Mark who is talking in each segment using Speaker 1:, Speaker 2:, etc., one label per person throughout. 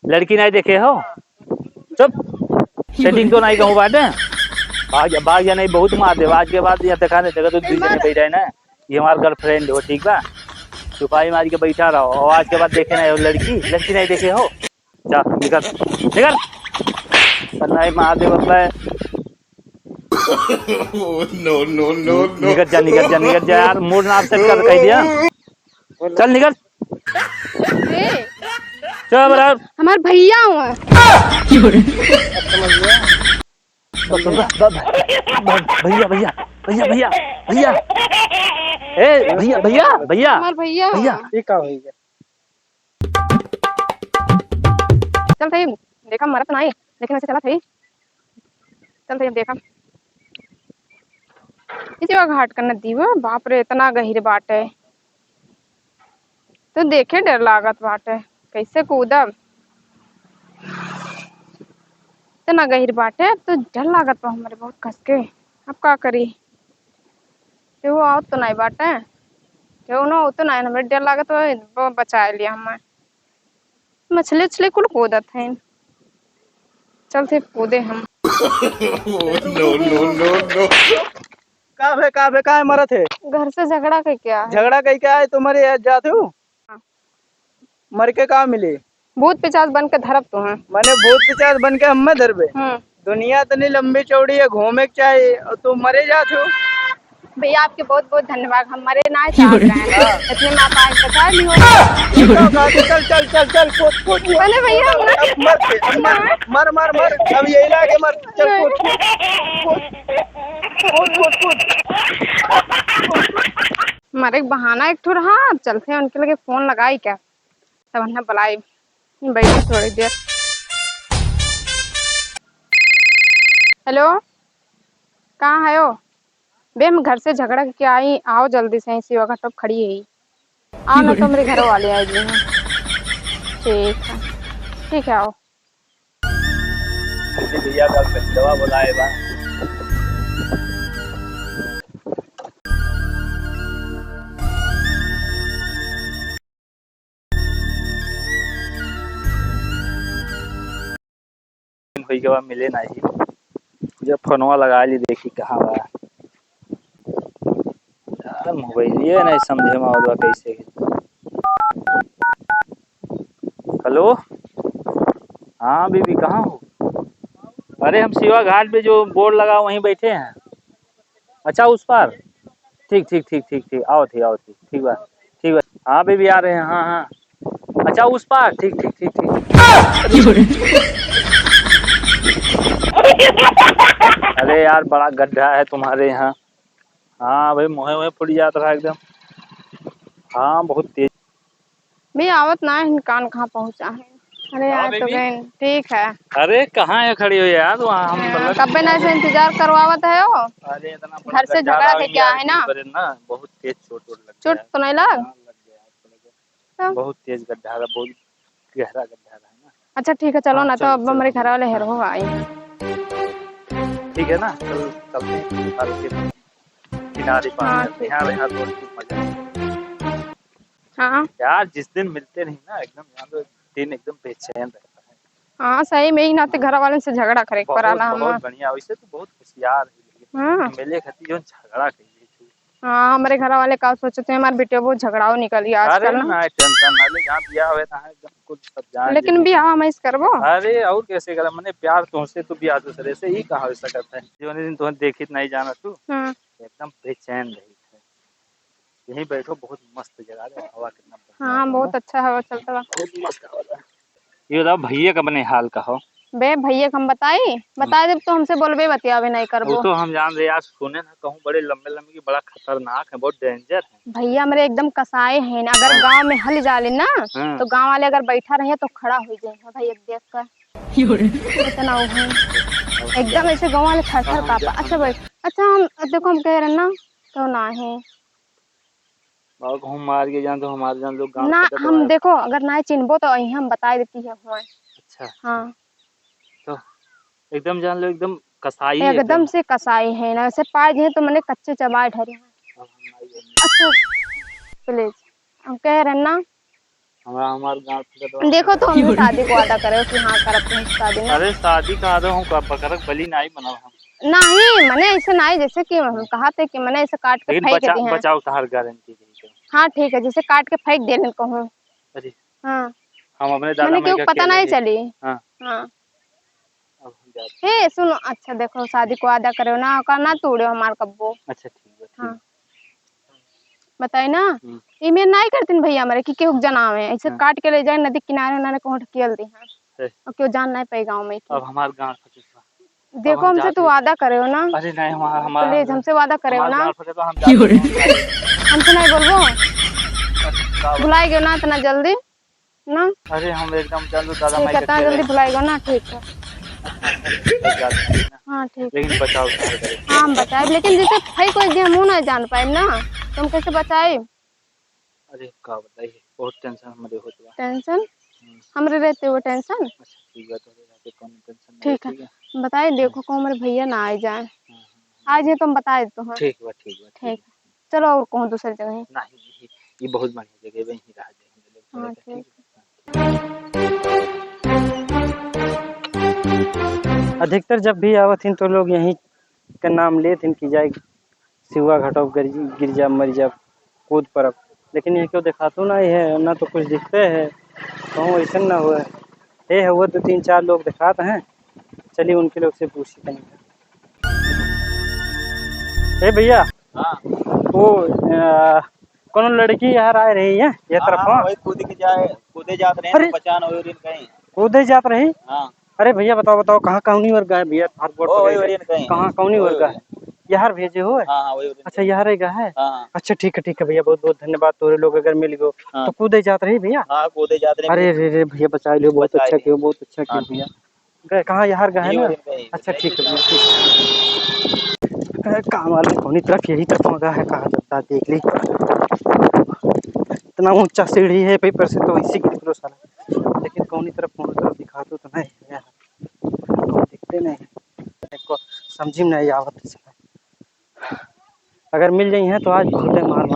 Speaker 1: लड़की नहीं देखे हो? चुप, सेटिंग तो नहीं कहूँ बाटे। भाग या नहीं बहुत मार दे आज के बाद। यहाँ देखा नहीं देखा तो दूसरे में बैठा है ना, ये हमारा गर्लफ्रेंड हो, ठीक बा? चुपाई मार के बैठा रहो और आज के बाद देखे नहीं हो लड़की नहीं देखे हो? जा निकल निकल, नहीं मार दे मतलब।
Speaker 2: No no no no.
Speaker 1: निकल जा यार, मूड ना अपसेट कर कह दिया। चल निकल, चल बराबर।
Speaker 3: हमारे भैया हुआ
Speaker 1: भैया भैया भैया भैया भैया, ए भैया भैया भैया
Speaker 3: हमारे भैया
Speaker 1: भैया,
Speaker 3: चल थे देखा मरत नहीं, लेकिन ऐसे चला थे। चल थे देखा इसी घाट का नदी वो, बाप रे इतना गहिर बाट है। तो देखे डर लागत बाटे, कैसे कूदब, इतना गहिर बाटे तो डर लागत बा हमारे बहुत कस के। अब का करी, केहू आओ तो नहीं बाटे, केहू ना हो तो नहीं, हमें डर लागत बा, बचा लिया हमें। मछली उछली कुल कूदत है, चलते कूदे हम।
Speaker 2: No no no no.
Speaker 4: का मरत है?
Speaker 3: घर से झगड़ा के क्या है?
Speaker 4: झगड़ा कहीं क्या है तुम्हारे यहाँ जाते हो? मर के कहाँ मिले?
Speaker 3: भूत पिचास बन के धरब तू है।
Speaker 4: मैंने भूत पिचास बन के हम धरबे? दुनिया इतनी लंबी चौड़ी है, घूमे के चाहिए और तुम मरे जाते हो।
Speaker 3: भैया आपके बहुत बहुत धन्यवाद, हमारे ना चाह रहे हैं इतने में आप आए बता दी हो।
Speaker 4: चल चल चल चल कूद कूद।
Speaker 3: अरे भैया
Speaker 4: मर मर मर, अब यही लाके मर। चल कूद कूद कूद।
Speaker 3: हमारे एक बहाना एक ठो रहा, अब चलते हैं उनके लगे फोन लगाई क्या, तब हमने बुलाई बैठी थोड़ी देर। हेलो, कहाँ है हो? बे हम घर से झगड़ा के आई, आओ जल्दी से, इसी वक्त टप खड़ी है, आओ ना तो मेरे घर वाले आएगी हैं। ठीक है आओ।
Speaker 1: भैया का दवा बुलाए बा। के बाद मिले नहीं, जब फोनवा लगा ली देखी कहाँ बा यार, मोबाइल नहीं समझे में आवत बा कैसे। हेलो, हाँ बीबी कहाँ हो? अरे हम शिवा घाट पे जो बोर्ड लगा वहीं बैठे हैं। अच्छा उस पार, ठीक ठीक ठीक ठीक ठीक, आओ थी ठीक बा ठीक बा। हाँ बीबी आ रहे हैं, हाँ हाँ। अच्छा उस पार, ठीक ठीक ठीक ठीक। अरे यार बड़ा गड्ढा है तुम्हारे यहाँ। हाँ भाई, मोहे मोहे फुट जाता रहा एकदम। हाँ बहुत तेज।
Speaker 3: भी आवत ना है, कान कहाँ पहुँचा है। अरे यार तो गए, ठीक है।
Speaker 1: अरे कहाँ है खड़ी हो यार, वहाँ हम
Speaker 3: कब ना से इंतजार करवावत है हो।
Speaker 1: अरे इतना
Speaker 3: घर से झगड़ा के क्या है ना,
Speaker 1: बहुत तेज चोट लग
Speaker 3: चोट तो नहीं लग
Speaker 1: गया, बहुत तेज गड्ढा है, बहुत गहरा गड्ढा है ना।
Speaker 3: अच्छा ठीक है चलो ना, तो अब हमारे घर वाले हेरो आई हैं।
Speaker 1: ठीक है ना, चलते हैं किनारे पानी।
Speaker 3: हाँ
Speaker 1: यार जिस दिन मिलते नहीं ना एकदम, यहाँ तो दिन एकदम बेचैन रहता है।
Speaker 3: हाँ सही में ही नाते घर वाले से झगड़ा करे पर आला हम।
Speaker 1: बहुत बढ़िया, वैसे तो बहुत होशियार है, मिले खाती जो झगड़ा कर।
Speaker 3: हाँ हमारे घर वाले का सोचते हैं हमारे बेटे बहुत झगड़ाओ निकल गया आजकल ना।
Speaker 1: टेंशन ना ले, जहाँ बियाह हुए ना एकदम कुछ सब जान।
Speaker 3: लेकिन बियाह हम इस करबो।
Speaker 1: अरे और कैसे करा, मैंने प्यार तुमसे तो बियाह दूसरे से ही कहा हो सकता है। जो दिन तुम्हें देखी नहीं जाना तू एकदम बेचैन रही है। यहीं बैठो, बहुत मस्त जगह है, हवा कितना।
Speaker 3: हाँ बहुत अच्छा हवा चलता है,
Speaker 1: बहुत मस्त हवा। ये बताओ भैया का बने हाल का हो?
Speaker 3: बे भैया हम बताए जब तो हमसे बोलबे बतियावे नहीं करबो।
Speaker 1: वो तो हम जान रहे, आज सुने ना कहूँ बड़े लंबे लंबे की, बड़ा खतरनाक है, बहुत डेंजर है।
Speaker 3: भैया मेरे एकदम कसाए हैं ना, अगर गांव में हल जाले ना तो गांव वाले अगर बैठा रहे तो खड़ा हो जाए भाई एक देख कर इतना वो है एकदम ऐसे गांव वाले थर थर कांपा। अच्छा भाई, अच्छा हम देखो हम कह रहे ना तो ना है
Speaker 1: मार के जान तो हमारे जान लोग
Speaker 3: ना, हम देखो अगर ना चिन्हबो तो यही हम बता देती है।
Speaker 1: अच्छा
Speaker 3: हाँ
Speaker 1: तो एकदम जान लो, एकदम कसाई
Speaker 3: एकदम से कसाई है ना, वैसे पाए हैं तो मैंने कच्चे चबाए ठहरे हैं। अच्छा प्लीज हम कह रहे ना
Speaker 1: हमारा हमारे गाँव से तो
Speaker 3: देखो तो हमने शादी को वादा करे कि हाँ करब तुम शादी में।
Speaker 1: अरे शादी कहा दो हम बकरक बलि नहीं बनाओ हम,
Speaker 3: नहीं मने ऐसे नहीं, जैसे कि हम कहा थे कि मने ऐसे काट के
Speaker 1: लेकिन
Speaker 3: फेंक दी हैं।
Speaker 1: बचाओ तहार गारंटी दी।
Speaker 3: हाँ ठीक है, जैसे काट के फेंक दे कहूँ।
Speaker 1: अरे
Speaker 3: हाँ
Speaker 1: हम अपने दादा
Speaker 3: मैंने
Speaker 1: माई
Speaker 3: क्यों
Speaker 1: का
Speaker 3: पता नहीं चली।
Speaker 1: हाँ
Speaker 3: हाँ
Speaker 1: अब हम जाते
Speaker 3: हे सुनो, अच्छा देखो शादी को वादा करे ना करना तोड़े हमार कब्बो।
Speaker 1: अच्छा ठीक है ठीक
Speaker 3: हाँ बताई ना,
Speaker 1: हम्म।
Speaker 3: इमें नहीं करतीन भैया हमारे कि केहू जनावे ऐसे
Speaker 1: हाँ।
Speaker 3: काट के ले जाए नदी किनारे उन्होंने कहूँ ढकेल दी हैं
Speaker 1: सही।
Speaker 3: और क्यों जान नहीं पाई गाँव में कि।
Speaker 1: अब हमारे गाँव फटे
Speaker 3: देखो हमसे तो वादा करे हो ना,
Speaker 1: अरे नहीं हमारा
Speaker 3: प्लीज हमसे वादा करे हो ना।
Speaker 1: गाँव फटे तो हम जाते हैं।
Speaker 3: हमसे नहीं बोलबो, भुलाई गयो ना इतना जल्दी ना।
Speaker 1: अरे हम एकदम चलो दादा
Speaker 3: ठीक
Speaker 1: माई
Speaker 3: है,
Speaker 1: का
Speaker 3: इतना जल्दी भुलाई गयो ना, ठीक है।
Speaker 1: जाते हैं ना।
Speaker 3: हाँ ठीक है।
Speaker 1: लेकिन बचाओ तहार गारंटी।
Speaker 3: हाँ हम बताए, लेकिन जैसे भाई कोई दिन हम नहीं जान पाए ना, तो हम कैसे बताए।
Speaker 1: अरे का बताइए बहुत टेंशन हमारे होता है।
Speaker 3: टेंशन हमरे रहते हो टेंशन।
Speaker 1: अच्छा ठीक है तो कौन टेंशन नहीं
Speaker 3: ठीक है बताए, देखो को हमारे भैया ना आ जाए, आ जाए तो हम बता देते हैं।
Speaker 1: ठीक है ठीक है
Speaker 3: ठीक है चलो, और कहूँ दूसरी जगह।
Speaker 1: नहीं ये बहुत बढ़िया जगह है, वहीं रह जाए हम लोग।
Speaker 3: हाँ
Speaker 1: ठीक
Speaker 3: ठीक।
Speaker 4: अधिकतर जब भी आवत हिन तो लोग यहीं का नाम लेत हिन कि जाए सिवा घटो गिर जा मर जा कूद परब, लेकिन ये क्यों दिखातो ना है ना, तो कुछ दिखते है कहूँ ऐसा ना हुआ है हुआ तो 3-4 लोग दिखाते हैं। चलिए उनके लोग से पूछते हैं। भैया
Speaker 1: हाँ
Speaker 4: वो कौन लड़की यार आ रही है ये तरफ?
Speaker 5: वही कूदे जात रहे
Speaker 4: अरे!
Speaker 5: तो बचान हो रही कहीं।
Speaker 4: कूदे जात रही।
Speaker 5: हाँ
Speaker 4: अरे भैया बताओ कहाँ कौनी वर्ग है भैया?
Speaker 5: वही वही कहीं।
Speaker 4: कहाँ कौनी वर्ग है? यार भेजे हो?
Speaker 5: हाँ वही।
Speaker 4: अच्छा यार है है।
Speaker 5: हाँ
Speaker 4: अच्छा ठीक है भैया, बहुत बहुत धन्यवाद। तोरे लोग अगर मिल गो
Speaker 5: हाँ।
Speaker 4: तो कूदे जात रही भैया।
Speaker 5: हाँ कूदे जात रहे।
Speaker 4: अरे रे भैया बचा लियो, बहुत
Speaker 5: बचा
Speaker 4: अच्छा
Speaker 5: लिए।
Speaker 4: किया, बहुत अच्छा किया
Speaker 5: हाँ।
Speaker 4: भैया। गए कहाँ यार गए ना?
Speaker 5: कहीं।
Speaker 4: अच्छा ठीक है भैया, ठीक है। काम वाले कौनी तरफ यही तरफ होगा है, कहा जाता देख ली। इतना ऊंचा सीढ़ी है पेपर से तो इसी गिर साला, लेकिन कौनी तरफ दिखा तो नहीं यार, दिखते नहीं को समझ में नहीं आवत है। अगर मिल जाई हैं तो आज खुदे मार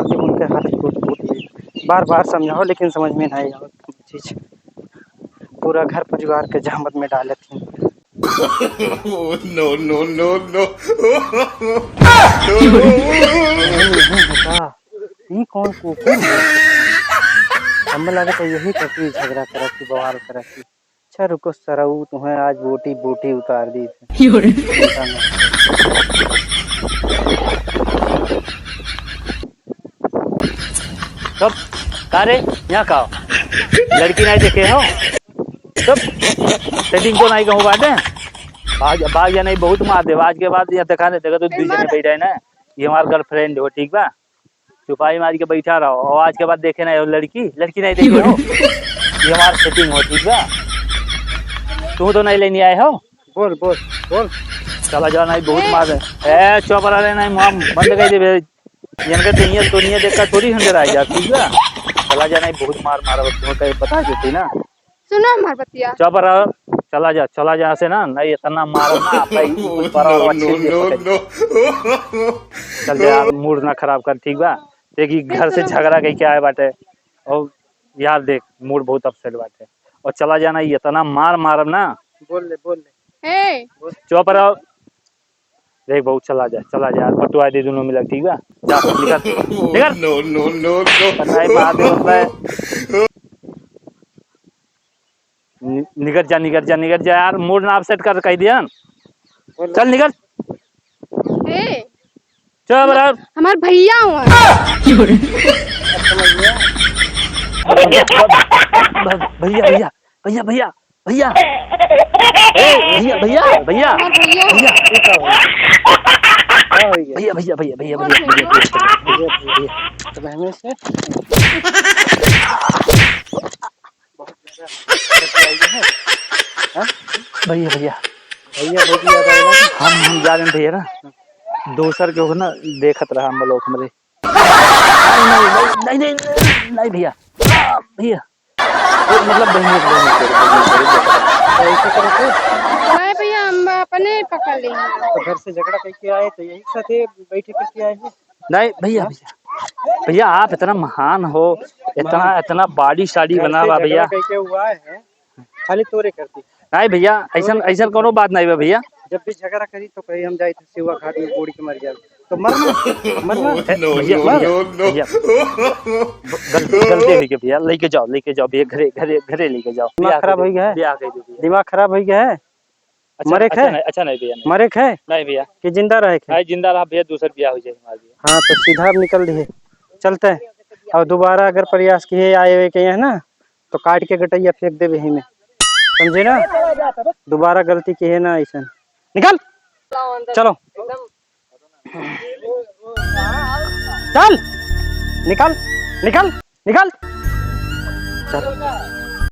Speaker 4: के उनके हाथ टूट बार समझाओ लेकिन समझ में नहीं आवत चीज। पूरा घर परिवार के जहमत में डाले थे।
Speaker 2: no, no, no, no.
Speaker 4: ये कौन कुकुर है? हमें लगे तो यही करती झगड़ा करा की बवाल करा की। अच्छा रुको सरऊ, तुम्हें आज बोटी उतार दी थी।
Speaker 1: तब कारे यहाँ का लड़की नहीं देखे हो तब सेटिंग तो नहीं कहूँ बाटे भाग या नहीं बहुत मार दे। आज के बाद यहाँ दिखा देगा तो दूसरे में बैठा है ना, ये हमारा गर्लफ्रेंड हो ठीक बा, चुपाई मार के बैठा रहो और आज के बाद देखे ना लड़की नहीं देखे हो, ये हमारा सेटिंग हो ठीक बा। तू तो नहीं लेने आए हो?
Speaker 4: बोल
Speaker 1: चला जाओ नहीं बहुत मार दे चौपरा लेना हम बंद कर दे तो नहीं देखा थोड़ी हंडर आ जा ठीक बा। चला जा नहीं बहुत मारा तुम्हें बता देती ना।
Speaker 3: सुनो हमार बतिया,
Speaker 1: चौपरा चला जा से ना, नहीं इतना मारो ना चल जा, मूड ना खराब कर ठीक बा। देखी घर से झगड़ा कहीं क्या है बाटे और यार देख मूड बहुत अपसेट बाटे और चला जाना इतना मारब ना।
Speaker 4: बोल ले
Speaker 3: हे
Speaker 1: चुप रहो देख बहुत चला जा पटुआ दे दोनों मिला ठीक बा। जा निकल
Speaker 2: No, no, no, no.
Speaker 1: बताए बात है निकल जा यार, मूड ना अपसेट कर कह दिया। चल निकल
Speaker 3: हे
Speaker 1: चुप रहो।
Speaker 3: हमार भैया हुआ
Speaker 1: भैया भैया हम जा रहे हैं भैया ना, दोसर के हो ना देखत रहा हम लोग हमरे। नहीं भैया मतलब
Speaker 3: नहीं भैया, हम अपने पकड़ लिए।
Speaker 4: तो घर से झगड़ा करके आए तो यही साथे बैठे करके आए हैं।
Speaker 1: नहीं भैया भैया आप इतना महान हो, इतना इतना बॉडी शाडी बना हुआ भैया।
Speaker 4: कैसे हुआ है खाली तोरे करती।
Speaker 1: नहीं भैया ऐसा ऐसा कोनो बात नहीं बा भैया।
Speaker 4: जब भी झगड़ा करी तो कहीं हम जाए थे शिवा घाट में बूढ़ी के मर जाए तो मरना मरना
Speaker 2: No,
Speaker 1: भैया
Speaker 2: no, no,
Speaker 1: भैया
Speaker 2: no.
Speaker 1: गलती हुई के भैया, लेके जाओ भैया, घरे घरे घरे लेके जाओ।
Speaker 4: दिमाग खराब हो गया है,
Speaker 1: ब्याह कर दो भैया।
Speaker 4: दिमाग खराब हो गया है।
Speaker 1: अच्छा
Speaker 4: मरे
Speaker 1: अच्छा
Speaker 4: खे?
Speaker 1: नहीं, अच्छा नहीं भैया,
Speaker 4: मरे खे
Speaker 1: नहीं भैया,
Speaker 4: कि जिंदा रहे खे?
Speaker 1: नहीं जिंदा रहा भैया, दूसरा ब्याह हो जाए हमारा भैया।
Speaker 4: हाँ तो सीधा अब निकल दिए, चलते हैं। और दोबारा अगर प्रयास किए आए हुए के है ना तो काट के गटैया फेंक दे वही में, समझे ना? दोबारा गलती की है ना ऐसा। निकल चलो चल निकल निकल निकल चल।